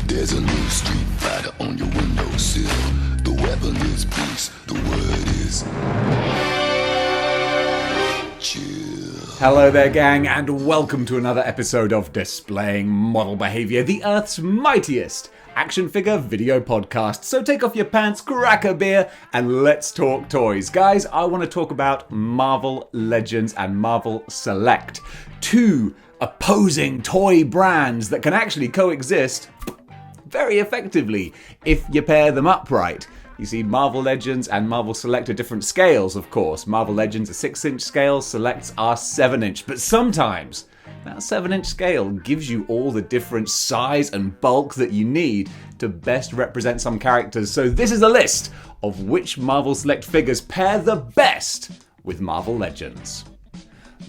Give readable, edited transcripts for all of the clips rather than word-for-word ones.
There's a new street fighter on your windowsill. The weapon is peace, the word is chill. Hello there, gang, and welcome to another episode of Displaying Model Behaviour, the Earth's mightiest action figure video podcast. So take off your pants, crack a beer, and let's talk toys. Guys, I want to talk about Marvel Legends and Marvel Select. Two opposing toy brands that can actually coexist very effectively if you pair them up right. You see, Marvel Legends and Marvel Select are different scales, of course. Marvel Legends are 6-inch scales, Selects are 7-inch. But sometimes that 7-inch scale gives you all the different size and bulk that you need to best represent some characters. So this is a list of which Marvel Select figures pair the best with Marvel Legends.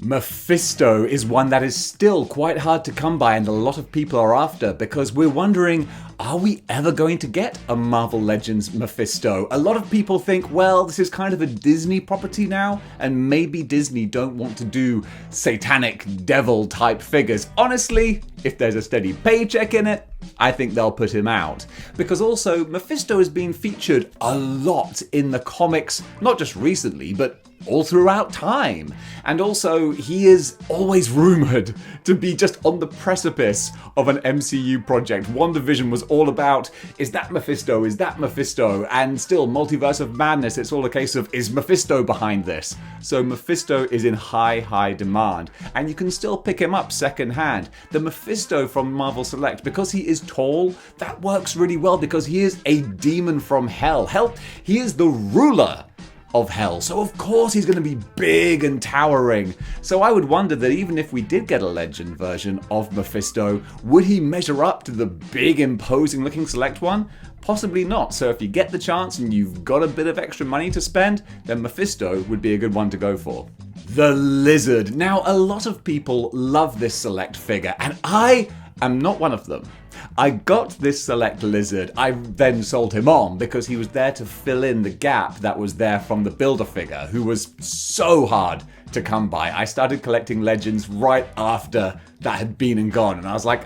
Mephisto is one that is still quite hard to come by and a lot of people are after because we're wondering, are we ever going to get a Marvel Legends Mephisto? A lot of people think, well, this is kind of a Disney property now and maybe Disney don't want to do satanic devil type figures. Honestly, if there's a steady paycheck in it, I think they'll put him out. Because also, Mephisto has been featured a lot in the comics, not just recently, but all throughout time. And also, he is always rumoured to be just on the precipice of an MCU project. WandaVision was all about, is that Mephisto? Is that Mephisto? And still, Multiverse of Madness, it's all a case of, is Mephisto behind this? So Mephisto is in high demand. And you can still pick him up second-hand. The Mephisto from Marvel Select, because he is tall, that works really well because he is a demon from hell. Hell, he is the ruler of hell. So of course he's going to be big and towering. So I would wonder that even if we did get a legend version of Mephisto, would he measure up to the big imposing looking Select one? Possibly not. So if you get the chance and you've got a bit of extra money to spend, then Mephisto would be a good one to go for. The Lizard. Now a lot of people love this Select figure and I am not one of them. I got this Select Lizard, I then sold him on because he was there to fill in the gap that was there from the Build-A-Figure, who was so hard to come by. I started collecting Legends right after that had been and gone, and I was like,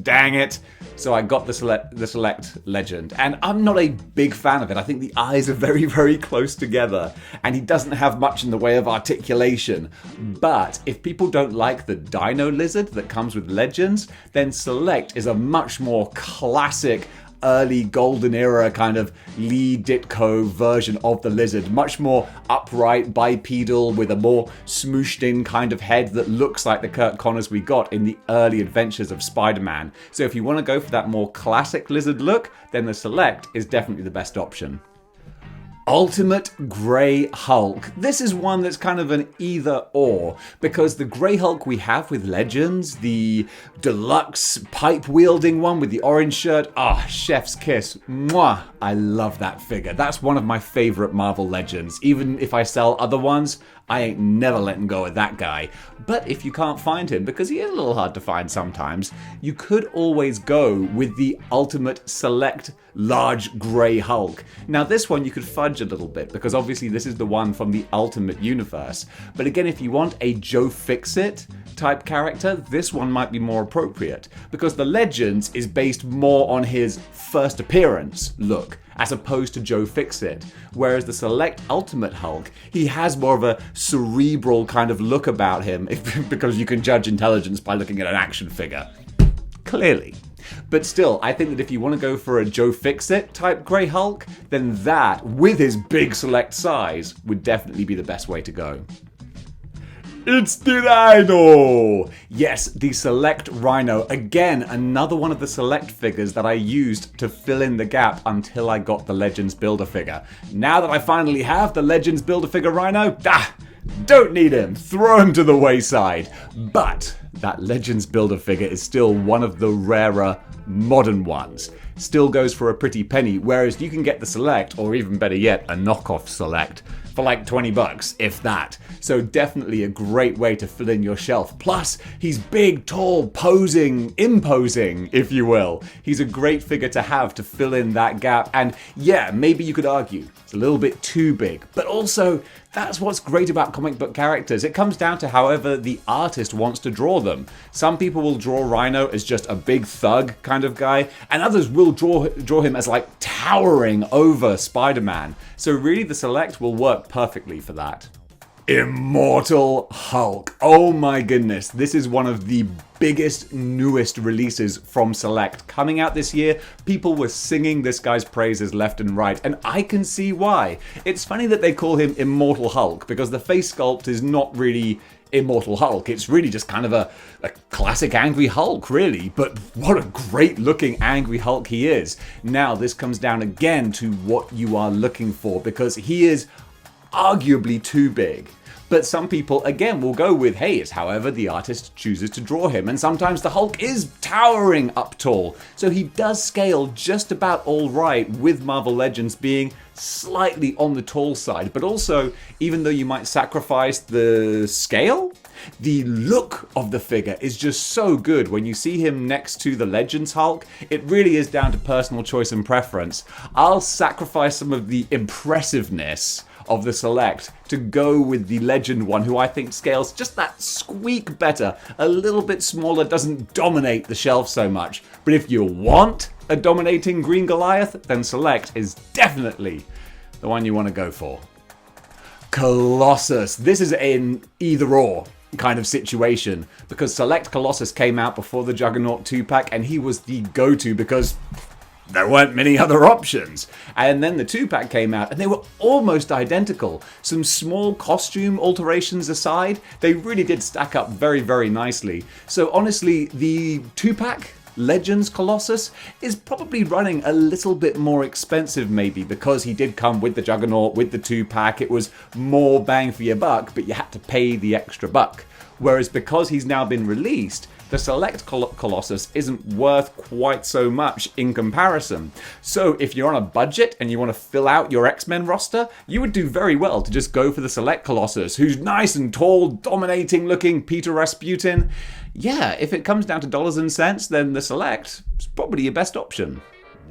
dang it. So I got the Select Legend, and I'm not a big fan of it. I think the eyes are very close together, and he doesn't have much in the way of articulation. But if people don't like the Dino Lizard that comes with Legends, then Select is a much more classic, early golden era kind of Lee Ditko version of the Lizard. Much more upright, bipedal, with a more smooshed in kind of head that looks like the Kurt Connors we got in the early adventures of Spider-Man. So if you want to go for that more classic Lizard look, then the Select is definitely the best option. Ultimate Grey Hulk. This is one that's kind of an either or, because the Grey Hulk we have with Legends, the deluxe pipe wielding one with the orange shirt, chef's kiss. Mwah! I love that figure. That's one of my favorite Marvel Legends. Even if I sell other ones, I ain't never letting go of that guy. But if you can't find him, because he is a little hard to find sometimes, you could always go with the Ultimate Select Large Grey Hulk. Now this one you could fudge a little bit, because obviously this is the one from the Ultimate Universe. But again, if you want a Joe Fix-It type character, this one might be more appropriate, because the Legends is based more on his first appearance look, as opposed to Joe Fix-It. Whereas the Select Ultimate Hulk, he has more of a cerebral kind of look about him, because you can judge intelligence by looking at an action figure. Clearly. But still, I think that if you want to go for a Joe Fix-It type Grey Hulk, then that, with his big Select size, would definitely be the best way to go. It's the Rhino! Yes, the Select Rhino. Again, another one of the Select figures that I used to fill in the gap until I got the Legends Build-A-Figure. Now that I finally have the Legends Build-A-Figure Rhino, don't need him. Throw him to the wayside. But that Legends Build-A-Figure is still one of the rarer modern ones. Still goes for a pretty penny, whereas you can get the Select, or even better yet, a knockoff Select, for like $20, if that. So definitely a great way to fill in your shelf. Plus, he's big, tall, posing, imposing, if you will. He's a great figure to have to fill in that gap. And yeah, maybe you could argue it's a little bit too big, but also that's what's great about comic book characters. It comes down to however the artist wants to draw draw them. Some people will draw Rhino as just a big thug kind of guy, and others will draw him as like towering over Spider-Man. So really the Select will work perfectly for that. Immortal Hulk. Oh my goodness, this is one of the biggest, newest releases from Select. Coming out this year, people were singing this guy's praises left and right, and I can see why. It's funny that they call him Immortal Hulk, because the face sculpt is not really Immortal Hulk. It's really just kind of a classic angry Hulk, really. But what a great looking angry Hulk he is. Now, this comes down again to what you are looking for, because he is arguably too big. But some people, again, will go with, hey, it's however the artist chooses to draw him. And sometimes the Hulk is towering up tall. So he does scale just about all right, with Marvel Legends being slightly on the tall side. But also, even though you might sacrifice the scale, the look of the figure is just so good. When you see him next to the Legends Hulk, it really is down to personal choice and preference. I'll sacrifice some of the impressiveness of the Select to go with the Legend one, who I think scales just that squeak better, a little bit smaller, doesn't dominate the shelf so much. But if you want a dominating Green Goliath, then Select is definitely the one you want to go for. Colossus. This is an either or kind of situation, because Select Colossus came out before the Juggernaut 2-pack, and he was the go-to because there weren't many other options. And then the 2-pack came out, and they were almost identical. Some small costume alterations aside, they really did stack up very, very nicely. So honestly, the 2-pack Legends Colossus is probably running a little bit more expensive, maybe, because he did come with the Juggernaut, with the 2-pack. It was more bang for your buck, but you had to pay the extra buck. Whereas because he's now been released, the Select Colossus isn't worth quite so much in comparison. So if you're on a budget and you want to fill out your X-Men roster, you would do very well to just go for the Select Colossus, who's nice and tall, dominating looking Peter Rasputin. Yeah, if it comes down to dollars and cents, then the Select is probably your best option.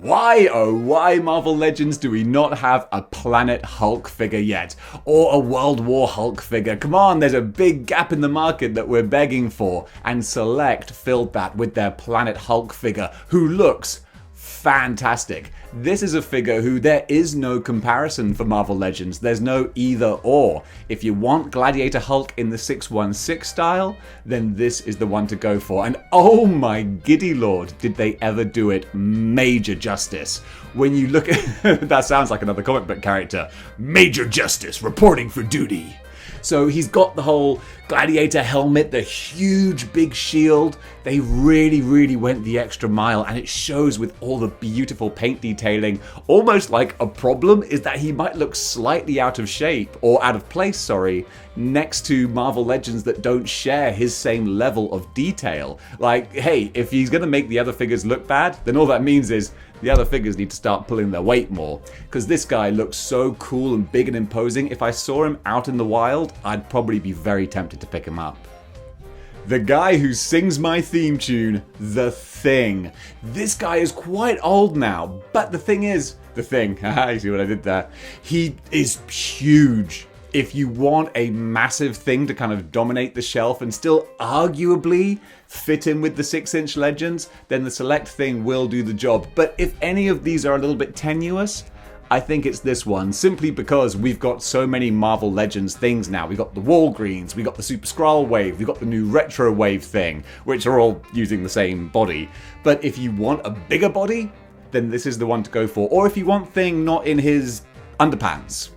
Why, oh why, Marvel Legends, do we not have a Planet Hulk figure yet? Or a World War Hulk figure? Come on, there's a big gap in the market that we're begging for. And Select filled that with their Planet Hulk figure, who looks fantastic. This is a figure who there is no comparison for Marvel Legends. There's no either or. If you want Gladiator Hulk in the 616 style, then this is the one to go for. And oh my giddy lord, did they ever do it major justice. When you look at that, sounds like another comic book character. Major Justice reporting for duty. So he's got the whole gladiator helmet, the huge big shield. They really, really went the extra mile, and it shows with all the beautiful paint detailing. Almost like a problem is that he might look slightly out of shape, or out of place, sorry, next to Marvel Legends that don't share his same level of detail. Like, hey, if he's going to make the other figures look bad, then all that means is the other figures need to start pulling their weight more. Because this guy looks so cool and big and imposing. If I saw him out in the wild, I'd probably be very tempted to pick him up. The guy who sings my theme tune, The Thing. This guy is quite old now, but the thing is, you see what I did there? He is huge. If you want a massive thing to kind of dominate the shelf and still arguably fit in with the 6-inch Legends, then the Select Thing will do the job. But if any of these are a little bit tenuous, I think it's this one, simply because we've got so many Marvel Legends things now. We've got the Walgreens, we've got the Super Skrull wave, we've got the new Retro wave thing, which are all using the same body. But if you want a bigger body, then this is the one to go for. Or if you want Thing not in his underpants,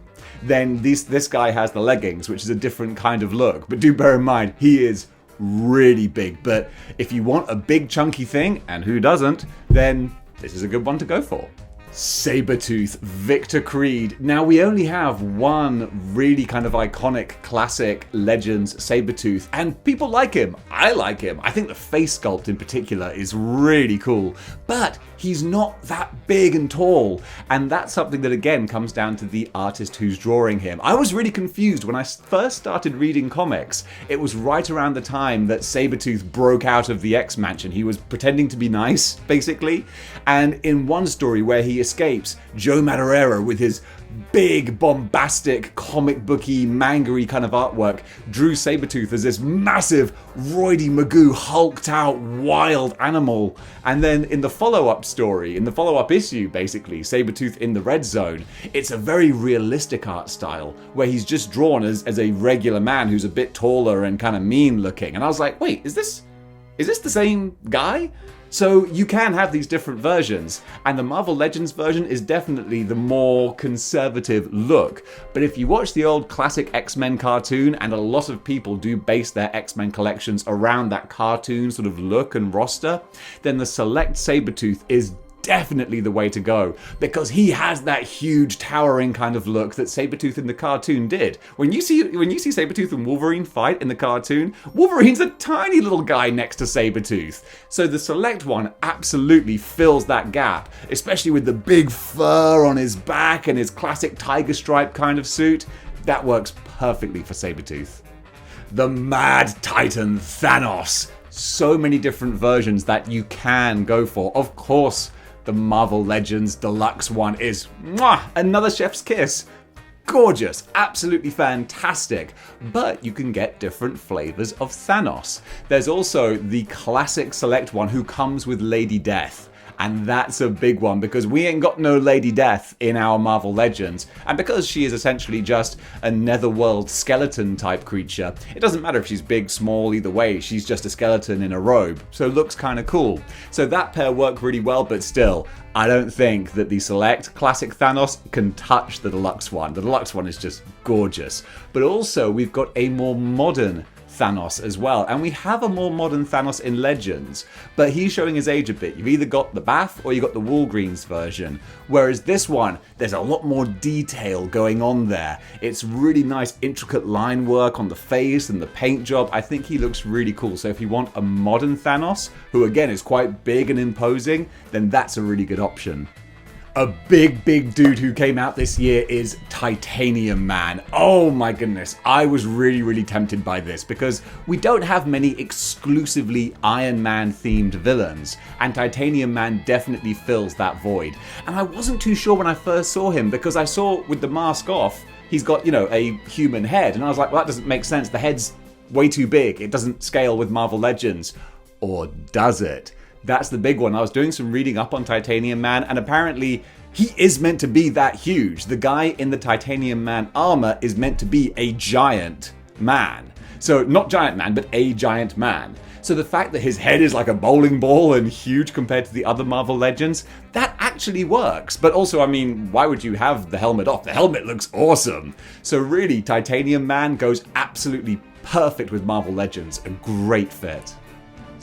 then this guy has the leggings, which is a different kind of look. But do bear in mind, he is really big. But if you want a big chunky thing, and who doesn't, then this is a good one to go for. Sabretooth, Victor Creed. Now, we only have one really kind of iconic classic Legends Sabretooth, and people like him. I like him. I think the face sculpt in particular is really cool, but he's not that big and tall, and that's something that again comes down to the artist who's drawing him. I was really confused when I first started reading comics. It was right around the time that Sabretooth broke out of the X-Mansion. He was pretending to be nice, basically, and in one story where he escapes, Joe Madureira with his big, bombastic, comic booky, manga-y kind of artwork drew Sabretooth as this massive, roidy Magoo, hulked out, wild animal. And then in the follow-up story, in the follow-up issue, basically, Sabretooth in the Red Zone, it's a very realistic art style, where he's just drawn as a regular man who's a bit taller and kind of mean-looking. And I was like, wait, is this the same guy? So you can have these different versions, and the Marvel Legends version is definitely the more conservative look. But if you watch the old classic X-Men cartoon, and a lot of people do base their X-Men collections around that cartoon sort of look and roster, then the Select Sabretooth is definitely the way to go, because he has that huge towering kind of look that Sabretooth in the cartoon did. When you see Sabretooth and Wolverine fight in the cartoon, Wolverine's a tiny little guy next to Sabretooth. So the Select one absolutely fills that gap, especially with the big fur on his back and his classic tiger stripe kind of suit. That works perfectly for Sabretooth. The Mad Titan Thanos. So many different versions that you can go for. Of course, the Marvel Legends Deluxe one is another chef's kiss. Gorgeous, absolutely fantastic. But you can get different flavors of Thanos. There's also the classic Select one who comes with Lady Death. And that's a big one, because we ain't got no Lady Death in our Marvel Legends. And because she is essentially just a netherworld skeleton type creature, it doesn't matter if she's big, small, either way, she's just a skeleton in a robe. So looks kind of cool. So that pair work really well, but still, I don't think that the Select Classic Thanos can touch the Deluxe one. The Deluxe one is just gorgeous. But also, we've got a more modern Thanos as well, and we have a more modern Thanos in Legends, but he's showing his age a bit. You've either got the Bath or you got the Walgreens version, whereas this one, there's a lot more detail going on there. It's really nice intricate line work on the face and the paint job. I think he looks really cool. So if you want a modern Thanos, who again is quite big and imposing, then that's a really good option. A big dude who came out this year is Titanium Man. Oh my goodness, I was really tempted by this, because we don't have many exclusively Iron Man themed villains, and Titanium Man definitely fills that void. And I wasn't too sure when I first saw him, because I saw with the mask off, he's got, a human head, and I was like, well, that doesn't make sense. The head's way too big. It doesn't scale with Marvel Legends. Or does it? That's the big one. I was doing some reading up on Titanium Man, and apparently he is meant to be that huge. The guy in the Titanium Man armor is meant to be a giant man. So not giant man, but a giant man. So the fact that his head is like a bowling ball and huge compared to the other Marvel Legends, that actually works. But also, why would you have the helmet off? The helmet looks awesome. So really, Titanium Man goes absolutely perfect with Marvel Legends. A great fit.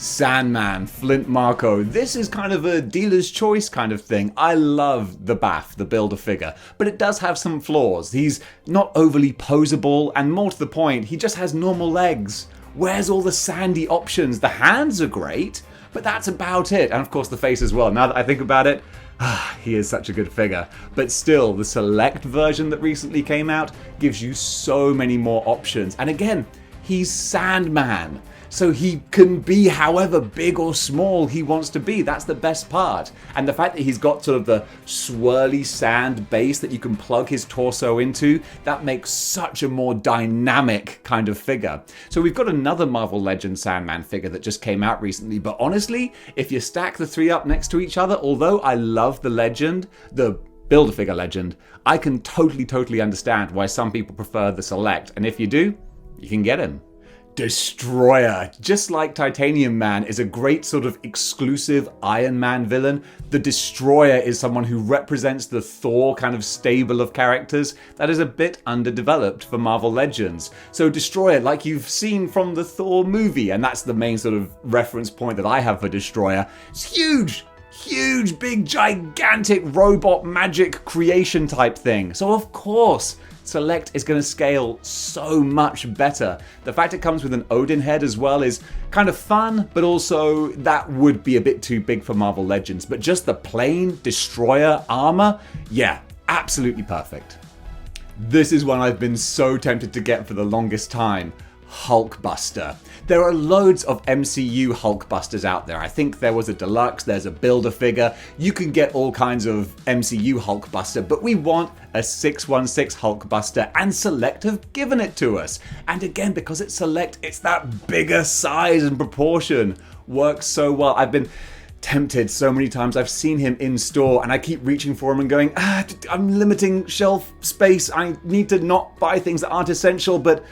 Sandman, Flint Marko. This is kind of a dealer's choice kind of thing. I love the Bath, the Build-A-Figure, but it does have some flaws. He's not overly posable, and more to the point, he just has normal legs. Where's all the sandy options? The hands are great, but that's about it. And of course the face as well. Now that I think about it, he is such a good figure. But still, the Select version that recently came out gives you so many more options. And again, he's Sandman. So he can be however big or small he wants to be. That's the best part. And the fact that he's got sort of the swirly sand base that you can plug his torso into, that makes such a more dynamic kind of figure. So we've got another Marvel Legends Sandman figure that just came out recently. But honestly, if you stack the three up next to each other, although I love the Legend, the Build-A-Figure Legend, I can totally understand why some people prefer the Select. And if you do, you can get him. Destroyer, just like Titanium Man, is a great sort of exclusive Iron Man villain. The Destroyer is someone who represents the Thor kind of stable of characters that is a bit underdeveloped for Marvel Legends. So Destroyer, like you've seen from the Thor movie, and that's the main sort of reference point that I have for Destroyer, it's huge, big, gigantic robot magic creation type thing. So of course, Select is going to scale so much better. The fact it comes with an Odin head as well is kind of fun, but also that would be a bit too big for Marvel Legends. But just the plain Destroyer armor, yeah, absolutely perfect. This is one I've been so tempted to get for the longest time. Hulkbuster. There are loads of MCU Hulkbusters out there. I think there was a deluxe, there's a Build-A-Figure. You can get all kinds of MCU Hulkbuster, but we want a 616 Hulkbuster, and Select have given it to us. And again, because it's Select, it's that bigger size and proportion. Works so well. I've been tempted so many times. I've seen him in store and I keep reaching for him and going, I'm limiting shelf space. I need to not buy things that aren't essential, but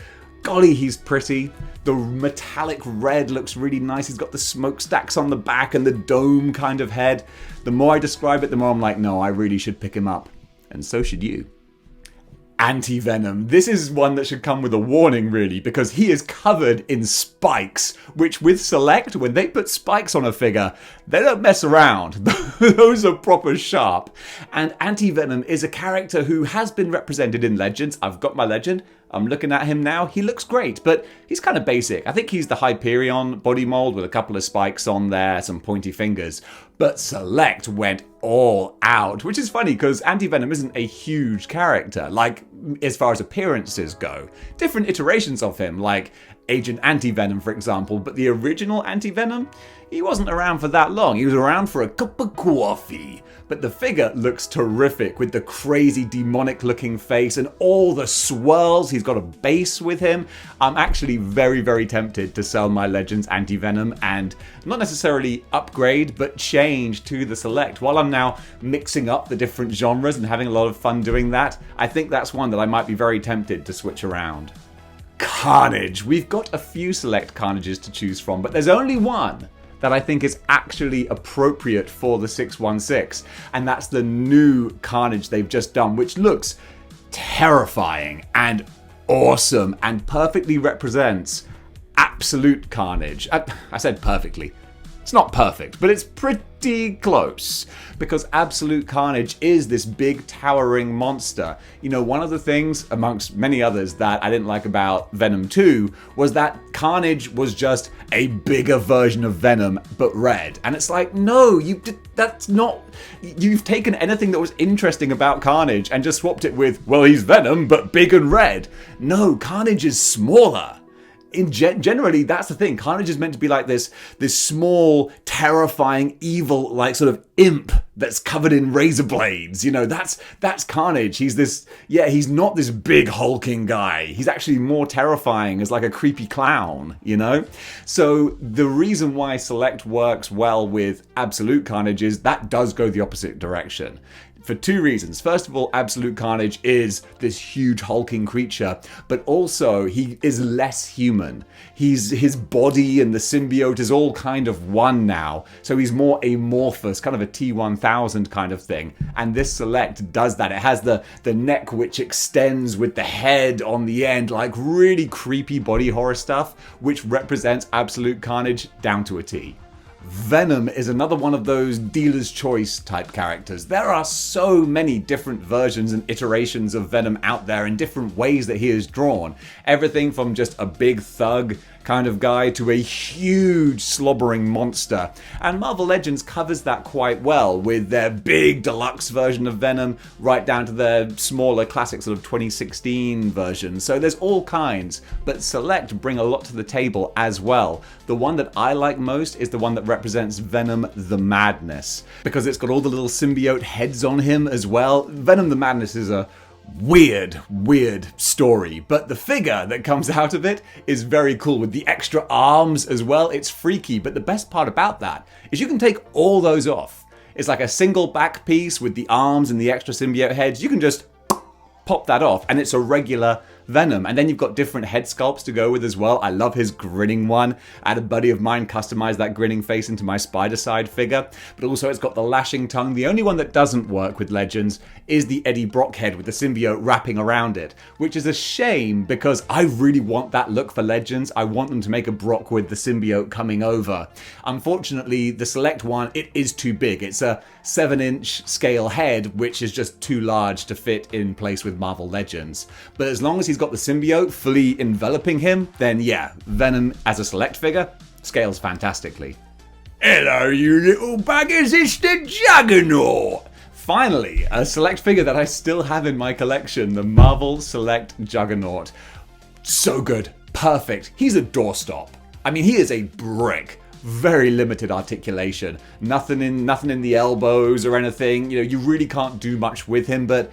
golly, he's pretty. The metallic red looks really nice. He's got the smokestacks on the back and the dome kind of head. The more I describe it, the more I'm like, no, I really should pick him up. And so should you. AntiVenom. This is one that should come with a warning, really, because he is covered in spikes, which with Select, when they put spikes on a figure, they don't mess around. Those are proper sharp. And AntiVenom is a character who has been represented in Legends. I've got my Legend. I'm looking at him now. He looks great, but he's kind of basic. I think he's the Hyperion body mold with a couple of spikes on there, some pointy fingers. But Select went all out, which is funny because AntiVenom isn't a huge character, like as far as appearances go. Different iterations of him, like Agent AntiVenom, for example, but the original AntiVenom, he wasn't around for that long. He was around for a cup of coffee. But the figure looks terrific with the crazy demonic looking face and all the swirls. He's got a base with him. I'm actually very, very tempted to sell my Legends AntiVenom and not necessarily upgrade, but change to the Select. While I'm now mixing up the different genres and having a lot of fun doing that, I think that's one that I might be very tempted to switch around. Carnage. We've got a few Select Carnages to choose from, but there's only one that I think is actually appropriate for the 616, and that's the new Carnage they've just done, which looks terrifying and awesome and perfectly represents absolute Carnage. I said perfectly. It's not perfect, but it's pretty close, because Absolute Carnage is this big towering monster. You know, one of the things, amongst many others, that I didn't like about Venom 2 was that Carnage was just a bigger version of Venom, but red. And it's like, no, that's not... You've taken anything that was interesting about Carnage and just swapped it with, well, he's Venom, but big and red. No, Carnage is smaller. Generally, that's the thing. Carnage is meant to be like this small, terrifying, evil, like sort of imp that's covered in razor blades. You know, that's Carnage. He's not this big hulking guy. He's actually more terrifying as like a creepy clown, you know? So the reason why Select works well with Absolute Carnage is that does go the opposite direction. For two reasons. First of all, Absolute Carnage is this huge hulking creature, but also he is less human. His body and the symbiote is all kind of one now, so he's more amorphous, kind of a T-1000 kind of thing. And this Select does that. It has the neck which extends with the head on the end, like really creepy body horror stuff, which represents Absolute Carnage down to a T. Venom is another one of those dealer's choice type characters. There are so many different versions and iterations of Venom out there in different ways that he is drawn. Everything from just a big thug kind of guy to a huge slobbering monster. And Marvel Legends covers that quite well with their big deluxe version of Venom right down to their smaller classic sort of 2016 version. So there's all kinds, but Select bring a lot to the table as well. The one that I like most is the one that represents Venom the Madness, because it's got all the little symbiote heads on him as well. Venom the Madness is a weird story, but the figure that comes out of it is very cool with the extra arms as well. It's freaky, but the best part about that is you can take all those off. It's like a single back piece with the arms and the extra symbiote heads. You can just pop that off and it's a regular Venom. And then you've got different head sculpts to go with as well. I love his grinning one. I had a buddy of mine customize that grinning face into my Spider-Side figure. But also it's got the lashing tongue. The only one that doesn't work with Legends is the Eddie Brock head with the symbiote wrapping around it, which is a shame because I really want that look for Legends. I want them to make a Brock with the symbiote coming over. Unfortunately, the Select one, it is too big. It's a 7-inch scale head, which is just too large to fit in place with Marvel Legends. But as long as he's got the symbiote fully enveloping him, then yeah, Venom as a Select figure scales fantastically. Hello, you little buggers, it's the Juggernaut! Finally, a Select figure that I still have in my collection, the Marvel Select Juggernaut. So good. perfect. He's a doorstop. I mean, he is a brick. Very limited articulation. Nothing in the elbows or anything. You know, you really can't do much with him, but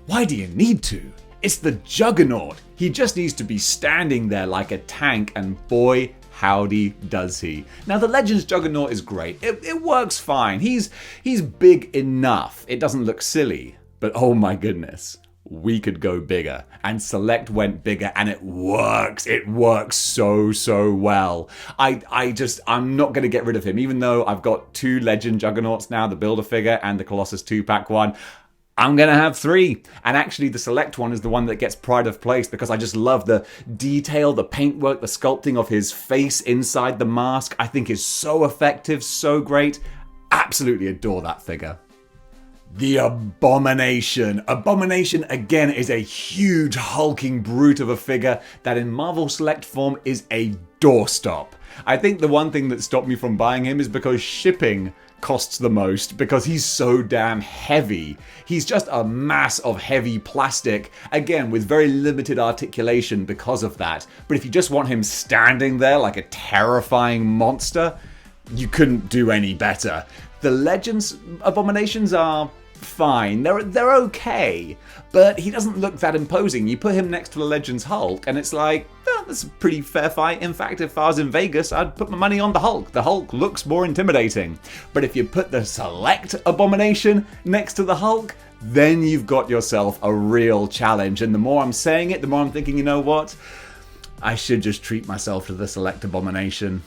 why do you need to? It's the Juggernaut. He just needs to be standing there like a tank, and boy, howdy does he. Now, the Legends Juggernaut is great. It works fine. He's big enough. It doesn't look silly. But oh my goodness, we could go bigger. And Select went bigger, and it works. It works so well. I'm not going to get rid of him. Even though I've got 2 Legend Juggernauts now, the Build-A-Figure and the Colossus 2-pack one, I'm going to have 3. And actually the Select one is the one that gets pride of place because I just love the detail, the paintwork, the sculpting of his face inside the mask. I think is so effective, so great. Absolutely adore that figure. The Abomination. Abomination, again, is a huge hulking brute of a figure that in Marvel Select form is a doorstop. I think the one thing that stopped me from buying him is because shipping costs the most because he's so damn heavy. He's just a mass of heavy plastic, again with very limited articulation because of that. But if you just want him standing there like a terrifying monster, you couldn't do any better. The Legends Abominations are fine. They're okay, but he doesn't look that imposing. You put him next to the Legends Hulk and it's like, that's a pretty fair fight. In fact, if I was in Vegas, I'd put my money on the Hulk. The Hulk looks more intimidating. But if you put the Select Abomination next to the Hulk, then you've got yourself a real challenge. And the more I'm saying it, the more I'm thinking, you know what? I should just treat myself to the Select Abomination.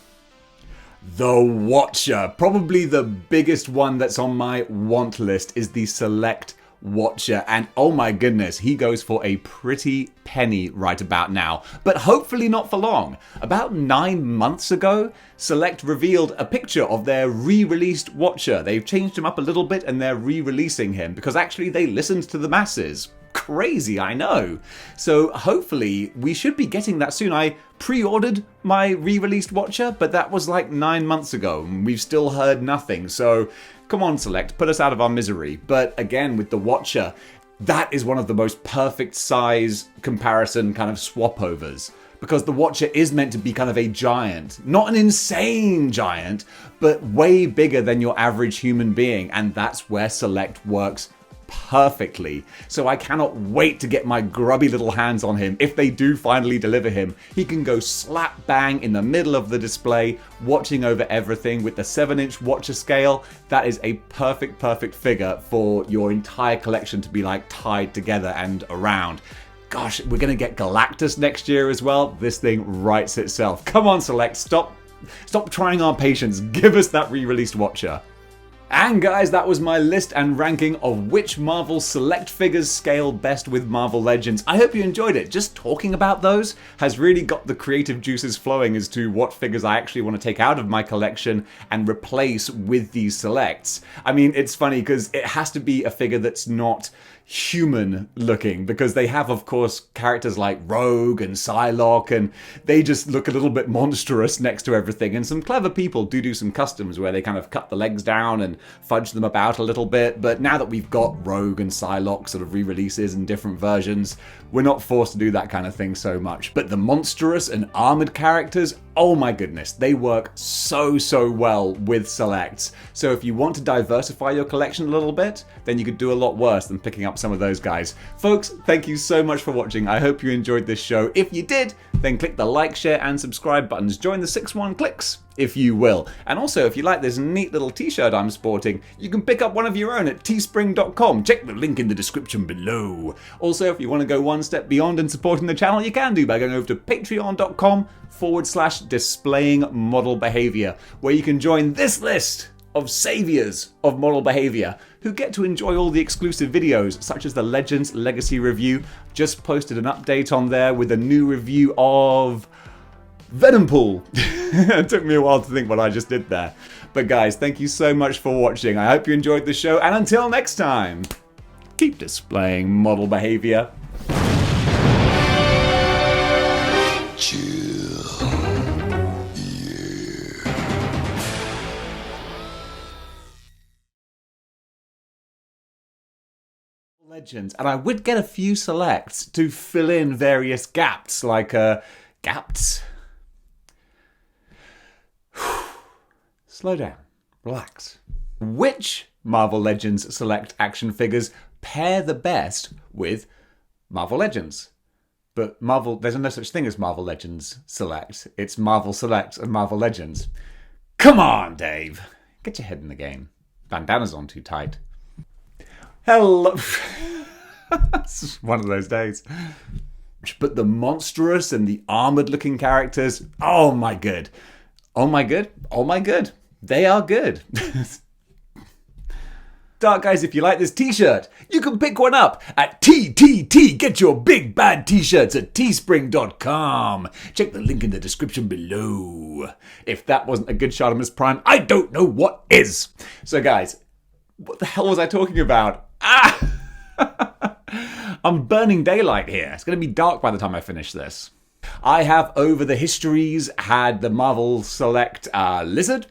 The Watcher. Probably the biggest one that's on my want list is the Select Watcher, and oh my goodness, he goes for a pretty penny right about now, but hopefully not for long. About 9 months ago, Select revealed a picture of their re-released Watcher. They've changed him up a little bit and they're re-releasing him because actually they listened to the masses. Crazy, I know. So hopefully we should be getting that soon. I pre-ordered my re-released Watcher, but that was like 9 months ago and we've still heard nothing. So come on, Select, put us out of our misery. But again, with the Watcher, that is one of the most perfect size comparison kind of swap-overs. Because the Watcher is meant to be kind of a giant. Not an insane giant, but way bigger than your average human being. And that's where Select works perfectly. So I cannot wait to get my grubby little hands on him. If they do finally deliver him, he can go slap bang in the middle of the display, watching over everything with the 7-inch Watcher scale. That is a perfect figure for your entire collection to be like tied together and around. Gosh, we're going to get Galactus next year as well. This thing writes itself. Come on, Select, stop trying our patience. Give us that re-released Watcher. And guys, that was my list and ranking of which Marvel Select figures scale best with Marvel Legends. I hope you enjoyed it. Just talking about those has really got the creative juices flowing as to what figures I actually want to take out of my collection and replace with these Selects. I mean, it's funny because it has to be a figure that's not human looking, because they have, of course, characters like Rogue and Psylocke, and they just look a little bit monstrous next to everything. And some clever people do some customs where they kind of cut the legs down and fudge them about a little bit. But now that we've got Rogue and Psylocke sort of re-releases and different versions, we're not forced to do that kind of thing so much. But the monstrous and armored characters, oh my goodness, they work so well with Selects. So if you want to diversify your collection a little bit, then you could do a lot worse than picking up some of those guys. Folks, thank you so much for watching. I hope you enjoyed this show. If you did, then click the like, share, and subscribe buttons. Join the 6-1 clicks, if you will. And also, if you like this neat little t-shirt I'm sporting, you can pick up one of your own at teespring.com. Check the link in the description below. Also, if you want to go one step beyond in supporting the channel, you can do by going over to patreon.com/displaying model behavior, where you can join this list of saviors of model behavior who get to enjoy all the exclusive videos, such as the Legends Legacy review. Just posted an update on there with a new review of Venom Pool. It took me a while to think what I just did there. But guys, thank you so much for watching. I hope you enjoyed the show, and until next time, keep displaying model behavior. Chill. Legends, and I would get a few Selects to fill in various gaps, like gaps. Slow down. Relax. Which Marvel Legends Select action figures pair the best with Marvel Legends? But there's no such thing as Marvel Legends Select. It's Marvel Select and Marvel Legends. Come on, Dave. Get your head in the game. Bandana's on too tight. Hello. It's one of those days. But the monstrous and the armored-looking characters, oh my good. Oh my good. Oh my good. They are good. Dark guys, if you like this t-shirt, you can pick one up at TTT. Get your big bad t-shirts at teespring.com. Check the link in the description below. If that wasn't a good Shartimus Prime, I don't know what is. So guys, what the hell was I talking about? I'm burning daylight here. It's going to be dark by the time I finish this. I have, over the histories, had the Marvel Select Lizard.